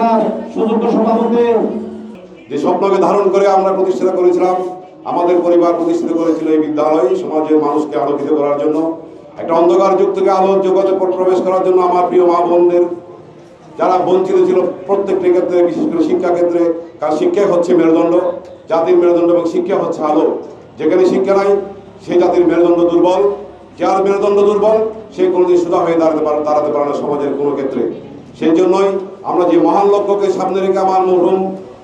শাখার সুযোগ্য সভাপতি। যে স্বপ্নকে ধারণ করে আমরা প্রতিষ্ঠিত করেছিলাম, আমাদের পরিবার প্রতিষ্ঠিত করেছিল এই বিদ্যালয় সমাজের মানুষকে আলোকিত করার জন্য, একটা অন্ধকার যুগ থেকে আলোর জগতে প্রবেশ করার জন্য। আমার প্রিয় মা বোনদের যারা বঞ্চিত ছিল প্রত্যেকটি ক্ষেত্রে, বিশেষ করে শিক্ষা ক্ষেত্রে, কারণ শিক্ষা হচ্ছে মেরুদণ্ড, জাতির মেরুদণ্ড, এবং শিক্ষা হচ্ছে আলো। যেখানে শিক্ষা নাই সেই জাতির মেরুদণ্ড দুর্বল, যার মেরুদণ্ড দুর্বল সে কোনোদিন সোজা হয়ে দাঁড়াতে পারে না সমাজের কোনো ক্ষেত্রে। সেই জন্যই আমরা যে মহান লক্ষ্যকে সামনে রেখে আমার মরহুম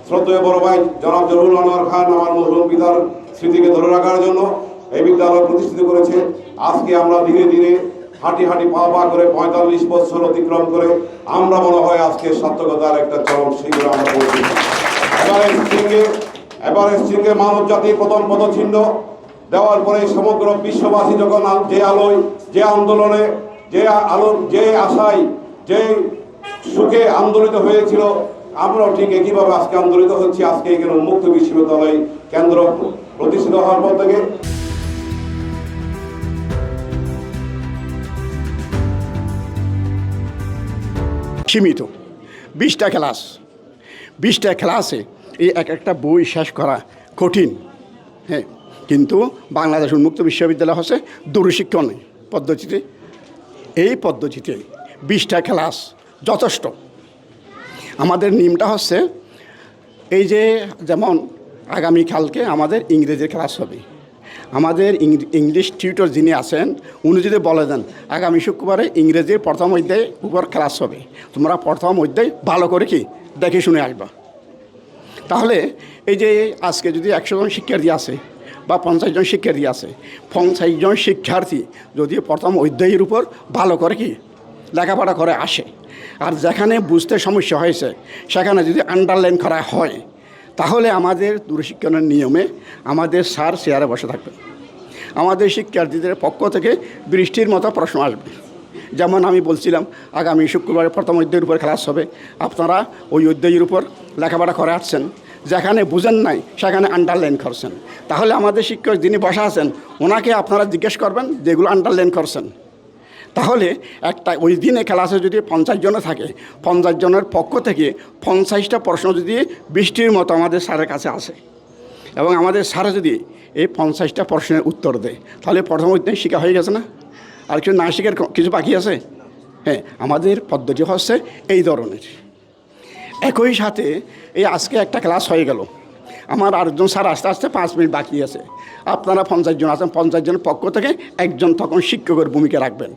শ্রদ্ধেয় বড় ভাই জনাব জহুরুল আনোয়ার খান আমার মরহুম পিতার স্মৃতিকে ধরে রাখার জন্য এই বিদ্যালয় প্রতিষ্ঠিত করেছে। আজকে আমরা ধীরে ধীরে হাঁটি হাঁটি পা পা করে ৪৫ বছর অতিক্রম করে আমরা মনে হয় আজকে সার্থকতার একটা চরম শিখরে আমরা পৌঁছেছি। এভারেস্ট শৃঙ্গে মানব জাতির প্রথম পদচিহ্ন দেওয়ার পরে সমগ্র বিশ্ববাসী যখন যে আলোয়, যে আন্দোলনে, যে আশায়, যে সুখে আন্দোলিত হয়েছিল, আমরাও ঠিক একইভাবে আজকে আন্দোলিত হচ্ছি। আজকে এখানে উন্মুক্ত বিশ্ববিদ্যালয় কেন্দ্র প্রতিষ্ঠিত হওয়ার পর থেকে সীমিত 20টা ক্লাসে এই একটা বই শেষ করা কঠিন। হ্যাঁ, কিন্তু বাংলাদেশ উন্মুক্ত বিশ্ববিদ্যালয় হচ্ছে দূরশিক্ষণ পদ্ধতিতে, এই পদ্ধতিতে 20টা ক্লাস যথেষ্ট। আমাদের নিয়মটা হচ্ছে এই যে যেমন আগামীকালকে আমাদের ইংরেজির ক্লাস হবে। আমাদের ইংলিশ টিউটর যিনি আছেন উনি যদি বলে দেন আগামী শুক্রবারে ইংরেজির প্রথম অধ্যায় উপর ক্লাস হবে, তোমরা প্রথম অধ্যায় ভালো করে কি দেখে শুনে আসবা। তাহলে এই যে আজকে যদি 100 জন শিক্ষার্থী আছে বা 50 জন শিক্ষার্থী আছে, 50 জন শিক্ষার্থী যদি প্রথম অধ্যায়ের উপর ভালো করে কি লেখাপড়া করে আসে, আর যেখানে বুঝতে সমস্যা হয়েছে সেখানে যদি আন্ডারলাইন করা হয়, তাহলে আমাদের দূরশিক্ষণের নিয়মে আমাদের স্যার চেয়ারে বসে থাকবেন। আমাদের শিক্ষার্থীদের পক্ষ থেকে বৃষ্টির মতো প্রশ্ন আসবে। যেমন আমি বলছিলাম আগামী শুক্রবারে প্রথম অধ্যায়ের উপর ক্লাস হবে, আপনারা ওই অধ্যায়ের উপর লেখাপড়া করে আসছেন, যেখানে বুঝেন নাই সেখানে আন্ডারলাইন করছেন। তাহলে আমাদের শিক্ষক যিনি বসা আছেন ওনাকে আপনারা জিজ্ঞেস করবেন যেগুলো আন্ডারলাইন করছেন। তাহলে একটা ওই দিনে ক্লাসে যদি 50 জনে থাকে, 50 জনের পক্ষ থেকে 50টা প্রশ্ন যদি বৃষ্টির মতো আমাদের স্যারের কাছে আসে এবং আমাদের স্যারে যদি এই 50টা প্রশ্নের উত্তর দেয়, তাহলে প্রথম অধ্যায় শিক্ষা হয়ে গেছে না? আর কিছু না শিখার কিছু বাকি আছে? হ্যাঁ, আমাদের পদ্ধতি হচ্ছে এই ধরনের। একই সাথে এই আজকে একটা ক্লাস হয়ে গেল, আমার আরেকজন স্যার আস্তে আস্তে 5 মিনিট বাকি আছে। আপনারা 50 জন আছেন, 50 জনের পক্ষ থেকে একজন তখন শিক্ষকের ভূমিকা রাখবেন।